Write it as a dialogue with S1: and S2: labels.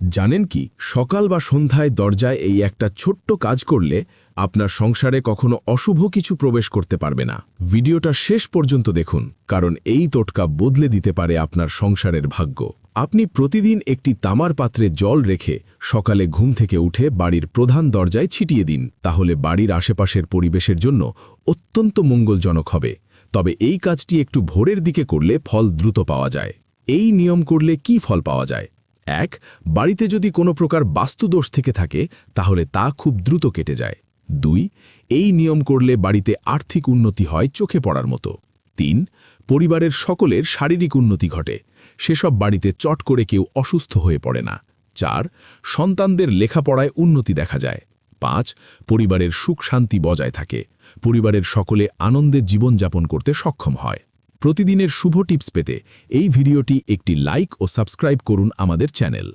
S1: জানেন কি, সকাল বা সন্ধ্যায় দরজায় এই একটা ছোট্ট কাজ করলে আপনার সংসারে কখনো অশুভ কিছু প্রবেশ করতে পারবে না। ভিডিওটা শেষ পর্যন্ত দেখুন, কারণ এই টোটকা বদলে দিতে পারে আপনার সংসারের ভাগ্য। আপনি প্রতিদিন একটি তামার পাত্রে জল রেখে সকালে ঘুম থেকে উঠে বাড়ির প্রধান দরজায় ছিটিয়ে দিন, তাহলে বাড়ির আশেপাশের পরিবেশের জন্য অত্যন্ত মঙ্গলজনক হবে। তবে এই কাজটি একটু ভোরের দিকে করলে ফল দ্রুত পাওয়া যায়। এই নিয়ম করলে কি ফল পাওয়া যায়? ১. বাড়িতে যদি কোনো প্রকার বাস্তুদোষ থেকে থাকে তাহলে তা খুব দ্রুত কেটে যায়। ২. এই নিয়ম করলে বাড়িতে আর্থিক উন্নতি হয় চোখে পড়ার মতো। ৩. পরিবারের সকলের শারীরিক উন্নতি ঘটে, সেসব বাড়িতে চট করে কেউ অসুস্থ হয়ে পড়ে না। ৪. সন্তানদের লেখাপড়ায় উন্নতি দেখা যায়। ৫. পরিবারের সুখ শান্তি বজায় থাকে, পরিবারের সকলে আনন্দে জীবনযাপন করতে সক্ষম হয়। প্রতিদিনের শুভ টিপস পেতে এই ভিডিওটি একটি লাইক ও সাবস্ক্রাইব করুন আমাদের চ্যানেল।